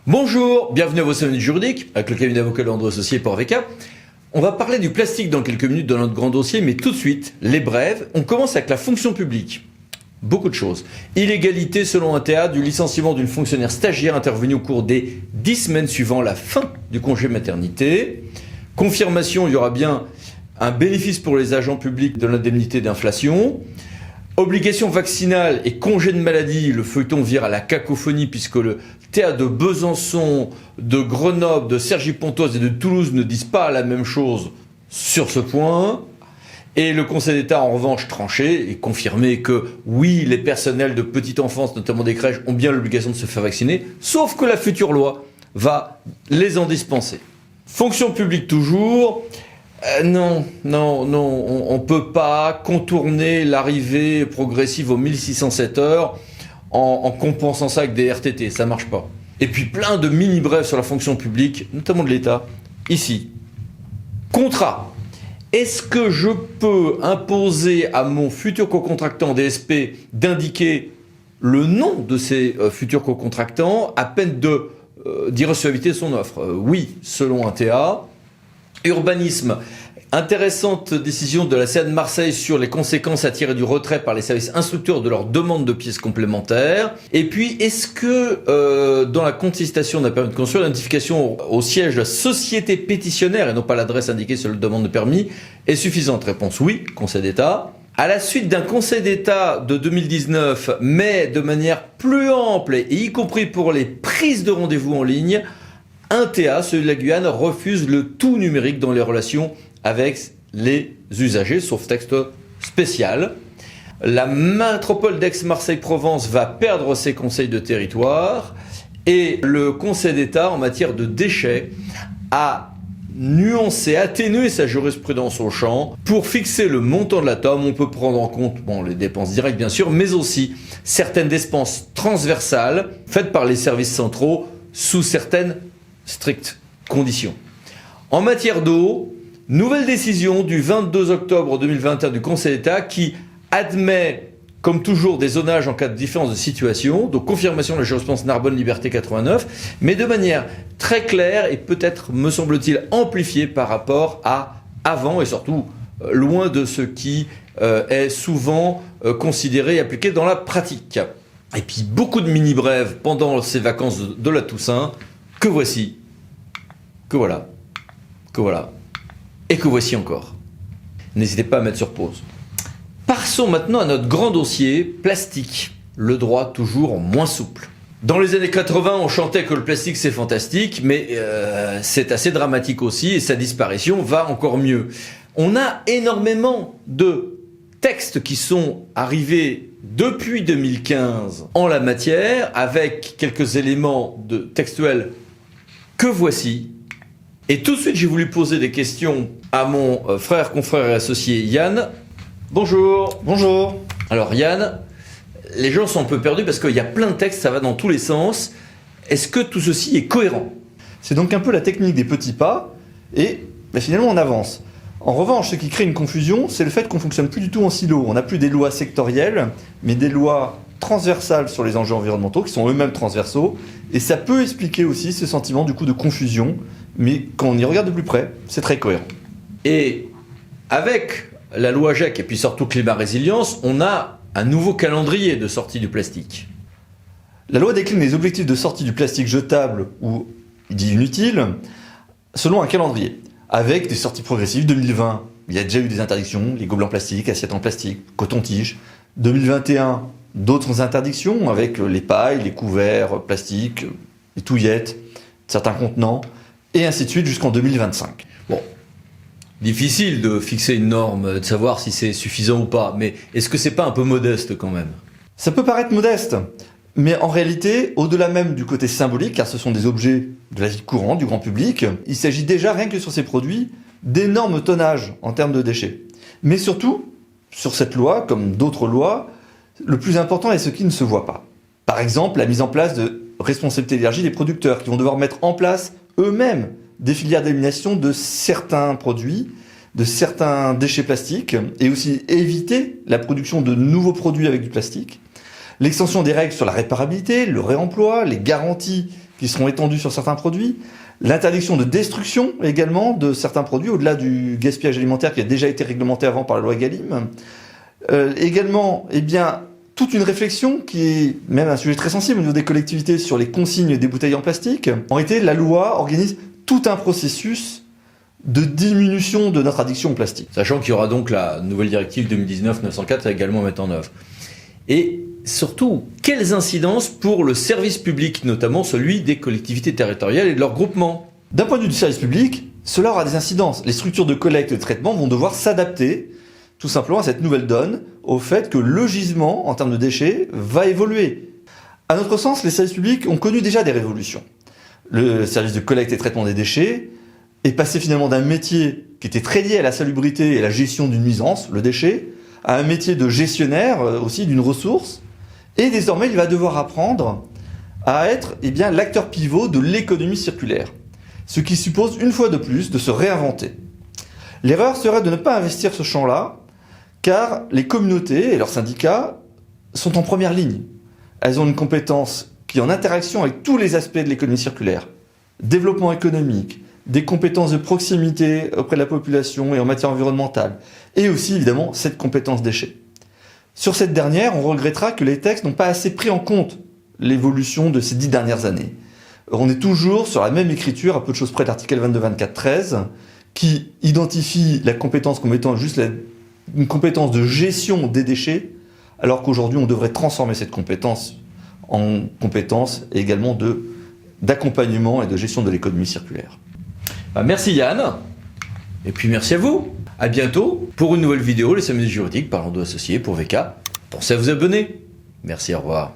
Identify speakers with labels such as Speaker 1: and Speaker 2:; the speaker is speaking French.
Speaker 1: Bonjour, bienvenue à vos semaines juridiques avec le cabinet d'avocats Leandro Associés pour VK. On va parler du plastique dans quelques minutes dans notre grand dossier, mais tout de suite, les brèves. On commence avec la fonction publique. Beaucoup de choses. Illégalité selon un TA du licenciement d'une fonctionnaire stagiaire intervenue au cours des 10 semaines suivant la fin du congé maternité. Confirmation, il y aura bien un bénéfice pour les agents publics de l'indemnité d'inflation. Obligation vaccinale et congé de maladie, le feuilleton vire à la cacophonie puisque le TA de Besançon, de Grenoble, de Cergy-Pontoise et de Toulouse ne disent pas la même chose sur ce point. Et le Conseil d'État, en revanche, tranché et confirmé que oui, les personnels de petite enfance, notamment des crèches, ont bien l'obligation de se faire vacciner, sauf que la future loi va les en dispenser. Fonction publique toujours. Non, on ne peut pas contourner l'arrivée progressive aux 1607 heures en compensant ça avec des RTT, ça marche pas. Et puis plein de mini-brèves sur la fonction publique, notamment de l'État, ici. Contrat. Est-ce que je peux imposer à mon futur co-contractant DSP d'indiquer le nom de ces futurs co-contractants à peine d'irrecevabilité de son offre? Oui, selon un TA. Urbanisme, intéressante décision de la CA de Marseille sur les conséquences à tirer du retrait par les services instructeurs de leur demande de pièces complémentaires. Et puis, est-ce que dans la contestation d'un permis de construire, l'identification au siège de la société pétitionnaire et non pas l'adresse indiquée sur la demande de permis est suffisante? Réponse oui, Conseil d'État. À la suite d'un Conseil d'État de 2019, mais de manière plus ample, et y compris pour les prises de rendez-vous en ligne, un TA, celui de la Guyane, refuse le tout numérique dans les relations avec les usagers, sauf texte spécial. La métropole d'Aix-Marseille-Provence va perdre ses conseils de territoire et le Conseil d'État en matière de déchets a nuancé, atténué sa jurisprudence au champ pour fixer le montant de la TOM. On peut prendre en compte les dépenses directes bien sûr, mais aussi certaines dépenses transversales faites par les services centraux sous certaines strictes conditions. En matière d'eau, nouvelle décision du 22 octobre 2021 du Conseil d'État qui admet, comme toujours, des zonages en cas de différence de situation, donc confirmation de la jurisprudence Narbonne-Liberté 89, mais de manière très claire et peut-être, me semble-t-il, amplifiée par rapport à avant et surtout loin de ce qui est souvent considéré et appliqué dans la pratique. Et puis beaucoup de mini-brèves pendant ces vacances de la Toussaint. Que voici, que voilà, et que voici encore. N'hésitez pas à mettre sur pause. Passons maintenant à notre grand dossier, plastique, le droit toujours moins souple. Dans les années 80, on chantait que le plastique c'est fantastique, mais c'est assez dramatique aussi, et sa disparition va encore mieux. On a énormément de textes qui sont arrivés depuis 2015 en la matière, avec quelques éléments textuels que voici. Et tout de suite, j'ai voulu poser des questions à mon frère, confrère et associé Yann. Bonjour.
Speaker 2: Bonjour.
Speaker 1: Alors Yann, les gens sont un peu perdus parce qu'il y a plein de textes, ça va dans tous les sens. Est-ce que tout ceci est cohérent?
Speaker 2: C'est donc un peu la technique des petits pas, et finalement on avance. En revanche, ce qui crée une confusion, c'est le fait qu'on ne fonctionne plus du tout en silo. On n'a plus des lois sectorielles, mais des lois transversales sur les enjeux environnementaux, qui sont eux-mêmes transversaux, et ça peut expliquer aussi ce sentiment du coup de confusion, mais quand on y regarde de plus près, c'est très cohérent.
Speaker 1: Et avec la loi GEC et puis surtout Climat Résilience, on a un nouveau calendrier de sortie du plastique.
Speaker 2: La loi décline les objectifs de sortie du plastique jetable ou dit inutile selon un calendrier, avec des sorties progressives. 2020, il y a déjà eu des interdictions, les gobelets en plastique, assiettes en plastique, coton-tige. 2021, d'autres interdictions avec les pailles, les couverts plastiques, les touillettes, certains contenants, et ainsi de suite jusqu'en 2025.
Speaker 1: Bon, difficile de fixer une norme, de savoir si c'est suffisant ou pas, mais est-ce que c'est pas un peu modeste quand même?
Speaker 2: Ça peut paraître modeste, mais en réalité, au-delà même du côté symbolique, car ce sont des objets de la vie courante, du grand public, il s'agit déjà, rien que sur ces produits, d'énormes tonnages en termes de déchets. Mais surtout, sur cette loi, comme d'autres lois, le plus important est ce qui ne se voit pas. Par exemple, la mise en place de responsabilité d'énergie des producteurs, qui vont devoir mettre en place eux-mêmes des filières d'élimination de certains produits, de certains déchets plastiques, et aussi éviter la production de nouveaux produits avec du plastique. L'extension des règles sur la réparabilité, le réemploi, les garanties qui seront étendus sur certains produits, l'interdiction de destruction également de certains produits, au-delà du gaspillage alimentaire qui a déjà été réglementé avant par la loi Egalim. Également, toute une réflexion qui est même un sujet très sensible au niveau des collectivités sur les consignes des bouteilles en plastique. En réalité, la loi organise tout un processus de diminution de notre addiction au plastique.
Speaker 1: Sachant qu'il y aura donc la nouvelle directive 2019-904 également à mettre en œuvre. Et surtout, quelles incidences pour le service public, notamment celui des collectivités territoriales et de leurs groupements?
Speaker 2: D'un point de vue du service public, cela aura des incidences. Les structures de collecte et de traitement vont devoir s'adapter tout simplement à cette nouvelle donne, au fait que le gisement, en termes de déchets, va évoluer. À notre sens, les services publics ont connu déjà des révolutions. Le service de collecte et traitement des déchets est passé finalement d'un métier qui était très lié à la salubrité et à la gestion d'une nuisance, le déchet, à un métier de gestionnaire aussi d'une ressource. Et désormais, il va devoir apprendre à être l'acteur pivot de l'économie circulaire. Ce qui suppose, une fois de plus, de se réinventer. L'erreur serait de ne pas investir ce champ-là, car les communautés et leurs syndicats sont en première ligne. Elles ont une compétence qui est en interaction avec tous les aspects de l'économie circulaire. Développement économique, des compétences de proximité auprès de la population et en matière environnementale, et aussi évidemment cette compétence déchets. Sur cette dernière, on regrettera que les textes n'ont pas assez pris en compte l'évolution de ces 10 dernières années. On est toujours sur la même écriture, à peu de choses près de l'article 22-24-13, qui identifie la compétence comme étant juste une compétence de gestion des déchets, alors qu'aujourd'hui on devrait transformer cette compétence en compétence également d'accompagnement et de gestion de l'économie circulaire.
Speaker 1: Merci Yann, et puis merci à vous. À bientôt pour une nouvelle vidéo, les 5 minutes juridiques parlant de associés pour VK. Pensez à vous abonner. Merci, au revoir.